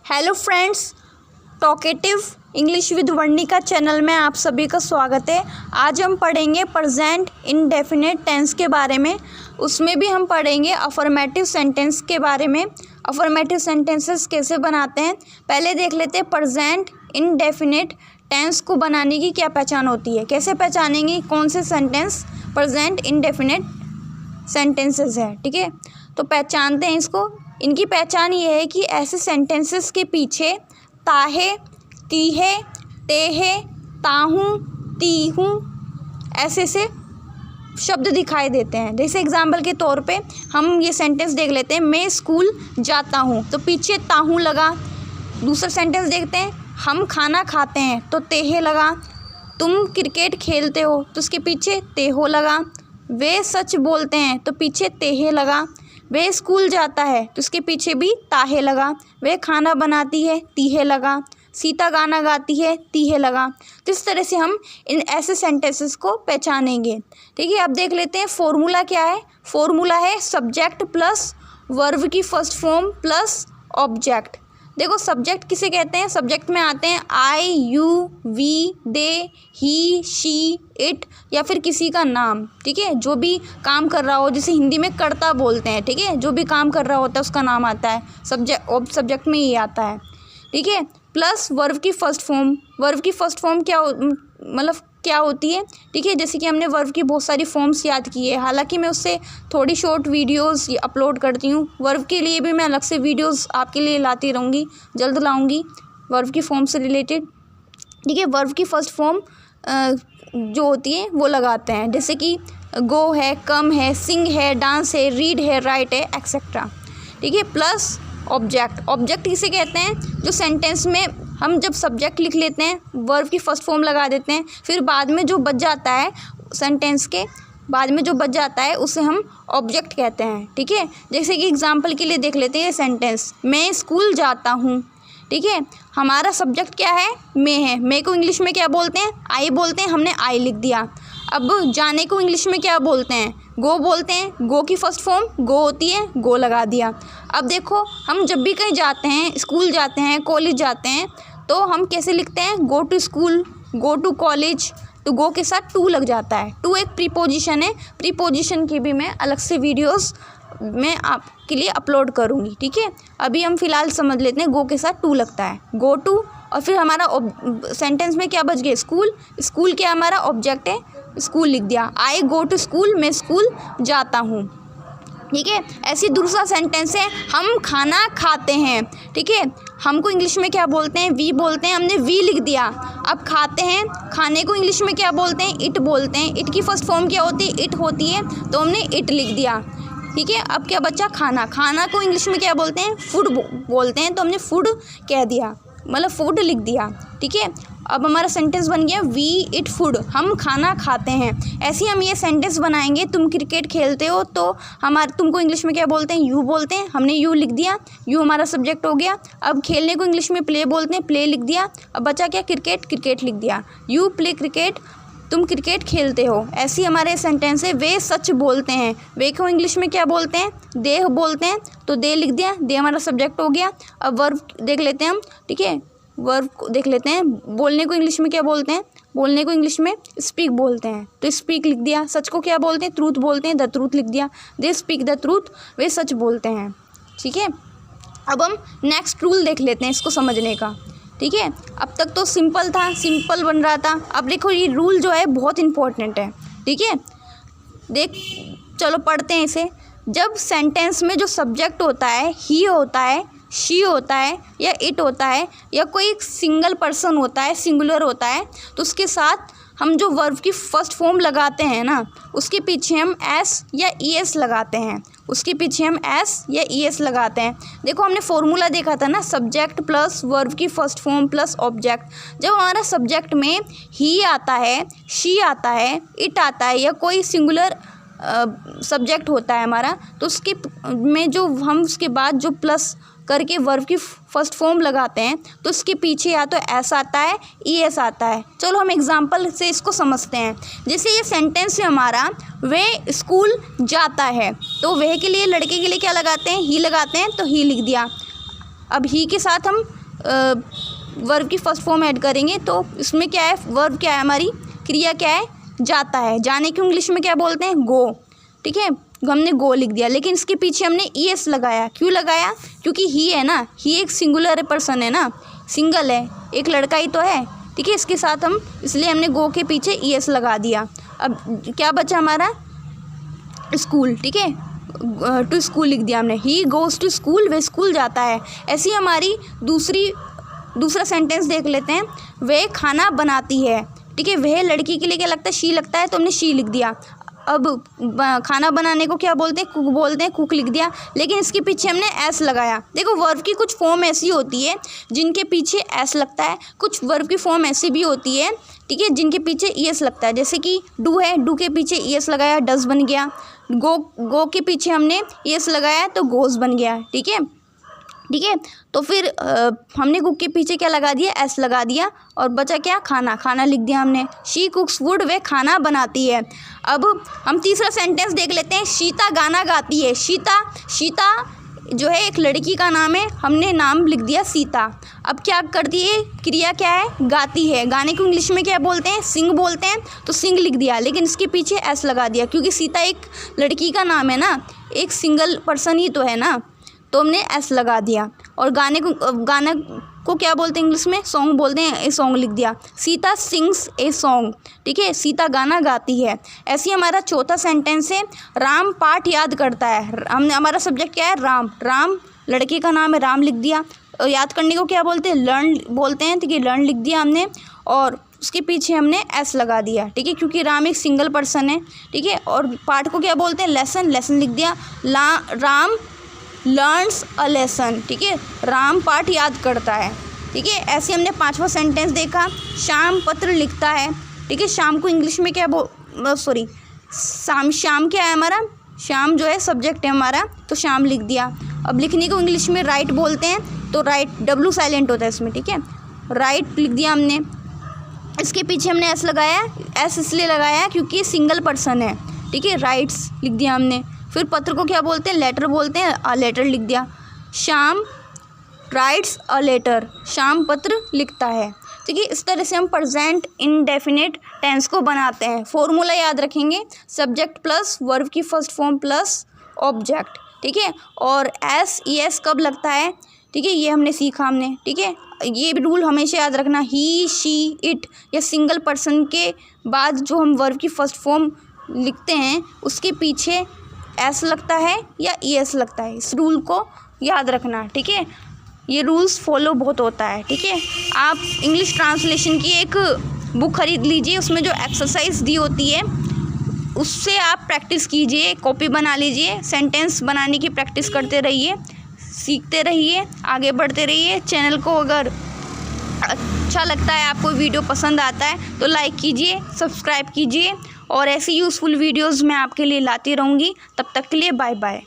Hello friends, talkative English with Varnika channel में आप सभी का स्वागत है। आज हम पढ़ेंगे प्रेजेंट इंडेफिनिट टेंस के बारे में। उसमें भी हम पढ़ेंगे अफर्मेटिव सेंटेंस के बारे में। अफर्मेटिव सेंटेंसेस कैसे बनाते हैं पहले देख लेते हैं। प्रेजेंट इंडेफिनिट टेंस को बनाने की क्या पहचान होती है, कैसे पहचानेंगे कौन से सेंटेंस प्रेजेंट इंडेफिनिट सेंटेंसेस है। ठीक है, तो पहचानते हैं इसको। इनकी पहचान ये है कि ऐसे सेंटेंसेस के पीछे ताहे, तीहे, तेहे, ताहूँ, तीहूँ ऐसे शब्द दिखाई देते हैं। जैसे एग्जाम्पल के तौर पे हम ये सेंटेंस देख लेते हैं, मैं स्कूल जाता हूँ, तो पीछे ताहूँ लगा। दूसरा सेंटेंस देखते हैं, हम खाना खाते हैं, तो तेहे लगा। तुम क्रिकेट खेलते हो, तो उसके पीछे तेहो लगा। वे सच बोलते हैं, तो पीछे तेहे लगा। वे स्कूल जाता है, तो उसके पीछे भी ताहे लगा। वे खाना बनाती है, तीहे लगा। सीता गाना गाती है, तीहे लगा। तो इस तरह से हम इन ऐसे सेंटेंसेस को पहचानेंगे। ठीक है, अब देख लेते हैं फॉर्मूला क्या है। फॉर्मूला है सब्जेक्ट प्लस वर्ब की फर्स्ट फॉर्म प्लस ऑब्जेक्ट। देखो सब्जेक्ट किसे कहते हैं, सब्जेक्ट में आते हैं I, you, we, they, he, she, it या फिर किसी का नाम। ठीक है, जो भी काम कर रहा हो, जिसे हिंदी में कर्ता बोलते हैं। ठीक है, जो भी काम कर रहा होता है उसका नाम आता है। सब्जेक्ट में ये आता है। ठीक है, प्लस वर्ब की फर्स्ट फॉर्म। वर्ब की फर्स्ट फॉर्म क्या होती है। ठीक है, जैसे कि हमने वर्ब की बहुत सारी फॉर्म्स याद की है, हालांकि मैं उससे थोड़ी शॉर्ट वीडियोस अपलोड करती हूँ। वर्ब के लिए भी मैं अलग से वीडियोस आपके लिए लाती रहूँगी, जल्द लाऊँगी वर्ब की फॉर्म से रिलेटेड। ठीक है, वर्ब की फर्स्ट फॉर्म जो होती है वो लगाते हैं, जैसे कि गो है, कम है, सिंग है, डांस है, रीड है, राइट है, एक्सेट्रा। ठीक है, प्लस ऑब्जेक्ट। ऑब्जेक्ट किसे कहते हैं, जो सेंटेंस में हम जब सब्जेक्ट लिख लेते हैं, वर्ब की फर्स्ट फॉर्म लगा देते हैं, फिर बाद में जो बच जाता है, सेंटेंस के बाद में जो बच जाता है उसे हम ऑब्जेक्ट कहते हैं। ठीक है, जैसे कि एग्जांपल के लिए देख लेते हैं ये सेंटेंस, मैं स्कूल जाता हूँ। ठीक है, हमारा सब्जेक्ट क्या है, मैं है। मैं को इंग्लिश में क्या बोलते हैं, आई बोलते हैं, हमने आई लिख दिया। अब जाने को इंग्लिश में क्या बोलते हैं, गो बोलते हैं। गो की फर्स्ट फॉर्म गो होती है, गो लगा दिया। अब देखो हम जब भी कहीं जाते हैं, स्कूल जाते हैं, कॉलेज जाते हैं, तो हम कैसे लिखते हैं, go to school, go to college, तो गो के साथ टू लग जाता है। टू एक प्रीपोजिशन है। प्रीपोजिशन की भी मैं अलग से वीडियोस मैं आपके लिए अपलोड करूँगी। ठीक है, अभी हम फिलहाल समझ लेते हैं, गो के साथ टू लगता है, गो टू। और फिर हमारा सेंटेंस में क्या बच गया, स्कूल। स्कूल क्या हमारा ऑब्जेक्ट है, स्कूल लिख दिया। आई गो टू स्कूल, मैं स्कूल जाता हूँ। ठीक है, ऐसी दूसरा सेंटेंस है, हम खाना खाते हैं। ठीक है, हमको इंग्लिश में क्या बोलते हैं, वी बोलते हैं, हमने वी लिख दिया। अब खाते हैं, खाने को इंग्लिश में क्या बोलते हैं, इट बोलते हैं। इट की फर्स्ट फॉर्म क्या होती है, इट होती है, तो हमने इट लिख दिया। ठीक है, अब क्या बच्चा, खाना। खाना को इंग्लिश में क्या बोलते हैं, फूड बोलते हैं, तो हमने फूड कह दिया, मतलब फूड लिख दिया। ठीक है, अब हमारा सेंटेंस बन गया वी इट फूड, हम खाना खाते हैं। ऐसे ही हम ये सेंटेंस बनाएंगे, तुम क्रिकेट खेलते हो, तो तुमको इंग्लिश में क्या बोलते हैं, यू बोलते हैं, हमने यू लिख दिया, यू हमारा सब्जेक्ट हो गया। अब खेलने को इंग्लिश में प्ले बोलते हैं, प्ले लिख दिया। अब बचा क्या, क्रिकेट, क्रिकेट लिख दिया। यू प्ले क्रिकेट, तुम क्रिकेट खेलते हो। ऐसे ही हमारे सेंटेंस है, वे सच बोलते हैं। वे को इंग्लिश में क्या बोलते हैं, दे बोलते हैं, तो दे लिख दिया, दे हमारा सब्जेक्ट हो गया। अब वर्ब देख लेते हैं हम। ठीक है, वर्ब को देख लेते हैं। बोलने को इंग्लिश में क्या बोलते हैं, बोलने को इंग्लिश में स्पीक बोलते हैं, तो स्पीक लिख दिया। सच को क्या बोलते हैं, ट्रूथ बोलते हैं, द ट्रूथ लिख दिया। दे स्पीक द ट्रूथ, वे सच बोलते हैं। ठीक है, अब हम नेक्स्ट रूल देख लेते हैं इसको समझने का। ठीक है, अब तक तो सिंपल था, सिंपल बन रहा था। अब देखो ये रूल जो है बहुत इंपॉर्टेंट है। ठीक है, चलो पढ़ते हैं इसे। जब सेंटेंस में जो सब्जेक्ट होता है, ही होता है, शी होता है, या इट होता है, या कोई सिंगल पर्सन होता है, सिंगुलर होता है, तो उसके साथ हम जो वर्ब की फर्स्ट फॉर्म लगाते हैं ना, उसके पीछे हम एस या ई एस लगाते हैं। उसके पीछे हम एस या ई एस लगाते हैं। देखो हमने फॉर्मूला देखा था ना, सब्जेक्ट प्लस वर्ब की फर्स्ट फॉर्म प्लस ऑब्जेक्ट। जब हमारा सब्जेक्ट में ही आता है, शी आता है, इट आता है, या कोई सिंगुलर सब्जेक्ट होता है हमारा, तो उसके में जो हम उसके बाद जो प्लस करके वर्ब की फर्स्ट फॉर्म लगाते हैं, तो उसके पीछे या तो एस आता है, ई एस आता है। चलो हम एग्जांपल से इसको समझते हैं। जैसे ये सेंटेंस है हमारा, वे स्कूल जाता है, तो वह के लिए, लड़के के लिए क्या लगाते हैं, ही लगाते हैं, तो ही लिख दिया। अब ही के साथ हम वर्ब की फर्स्ट फॉर्म ऐड करेंगे तो इसमें क्या है, वर्ब क्या है, हमारी क्रिया क्या है, जाता है। जाने को इंग्लिश में क्या बोलते हैं, गो। ठीक है, हमने गो लिख दिया, लेकिन इसके पीछे हमने ईएस लगाया। क्यों लगाया, क्योंकि ही है ना, ही एक सिंगुलर पर्सन है ना, सिंगल है, एक लड़का ही तो है। ठीक है, इसके साथ हम, इसलिए हमने गो के पीछे ईएस लगा दिया। अब क्या बचा हमारा, स्कूल। ठीक है, टू स्कूल लिख दिया हमने, ही गोज़ टू स्कूल, वह स्कूल जाता है। ऐसी हमारी दूसरा सेंटेंस देख लेते हैं, वह खाना बनाती है। ठीक है, वह लड़की के लिए क्या लगता है, शी लगता है, तो हमने शी लिख दिया। अब खाना बनाने को क्या बोलते हैं, कुक बोलते हैं, कुक लिख दिया, लेकिन इसके पीछे हमने एस लगाया। देखो वर्ब की कुछ फॉर्म ऐसी होती है जिनके पीछे एस लगता है, कुछ वर्ब की फॉर्म ऐसी भी होती है, ठीक है, जिनके पीछे ईएस लगता है। जैसे कि डू है, डू के पीछे ईएस लगाया, डज बन गया। गो के पीछे हमने ईएस लगाया तो गोज़ बन गया। ठीक है, ठीक है, तो फिर हमने कुक के पीछे क्या लगा दिया, एस लगा दिया, और बचा क्या, खाना। खाना लिख दिया हमने, शी कुक्स फूड, वह खाना बनाती है। अब हम तीसरा सेंटेंस देख लेते हैं, सीता गाना गाती है। सीता जो है एक लड़की का नाम है, हमने नाम लिख दिया सीता। अब क्या करती है, क्रिया क्या है, गाती है। गाने को इंग्लिश में क्या बोलते हैं, सिंग बोलते हैं, तो सिंग लिख दिया, लेकिन इसके पीछे एस लगा दिया, क्योंकि सीता एक लड़की का नाम है ना, एक सिंगल पर्सन ही तो है ना, तो हमने एस लगा दिया। और गाने को क्या बोलते हैं इंग्लिश में, सॉन्ग बोलते हैं, ए सॉन्ग लिख दिया। Sita sings a song. ठीक है, सीता गाना गाती है। ऐसे ही हमारा चौथा सेंटेंस है, राम पाठ याद करता है। हमारा सब्जेक्ट क्या है, राम लड़के का नाम है, राम लिख दिया। याद करने को क्या बोलते हैं, लर्न बोलते हैं, ठीक है, लर्न लिख दिया हमने, और उसके पीछे हमने एस लगा दिया। ठीक है, क्योंकि राम एक सिंगल पर्सन है। ठीक है, और पाठ को क्या बोलते हैं, लेसन लिख दिया। Ram learns a lesson. ठीक है, राम पाठ याद करता है। ठीक है, ऐसे हमने पांचवा सेंटेंस देखा, शाम पत्र लिखता है। ठीक है, शाम को इंग्लिश में क्या शाम क्या है हमारा, शाम जो है सब्जेक्ट है हमारा, तो शाम लिख दिया। अब लिखने को इंग्लिश में राइट बोलते हैं, तो राइट डब्ल्यू साइलेंट होता है इसमें। ठीक है, राइट लिख दिया हमने, इसके पीछे हमने एस लगाया। एस इसलिए लगाया क्योंकि सिंगल पर्सन है। ठीक है, राइट्स लिख दिया हमने। फिर पत्र को क्या बोलते हैं, लेटर बोलते हैं, अ लेटर लिख दिया। शाम राइट्स अ लेटर, शाम पत्र लिखता है। ठीक है, इस तरह से हम प्रेजेंट इंडेफिनिट टेंस को बनाते हैं। फॉर्मूला याद रखेंगे, सब्जेक्ट प्लस वर्ब की फर्स्ट फॉर्म प्लस ऑब्जेक्ट। ठीक है, और एस ई एस कब लगता है, ठीक है, ये हमने सीखा हमने। ठीक है, ये रूल हमेशा याद रखना, ही शी इट या सिंगल पर्सन के बाद जो हम वर्ब की फर्स्ट फॉर्म लिखते हैं उसके पीछे एस लगता है या ई एस लगता है, इस रूल को याद रखना। ठीक है, ये रूल्स फॉलो बहुत होता है। ठीक है, आप इंग्लिश ट्रांसलेशन की एक बुक खरीद लीजिए, उसमें जो एक्सरसाइज दी होती है उससे आप प्रैक्टिस कीजिए, कॉपी बना लीजिए, सेंटेंस बनाने की प्रैक्टिस करते रहिए, सीखते रहिए, आगे बढ़ते रहिए। चैनल को अगर अच्छा लगता है, आपको वीडियो पसंद आता है तो लाइक कीजिए, सब्सक्राइब कीजिए, और ऐसी यूज़फुल वीडियोज़ मैं आपके लिए लाती रहूँगी। तब तक के लिए बाय बाय।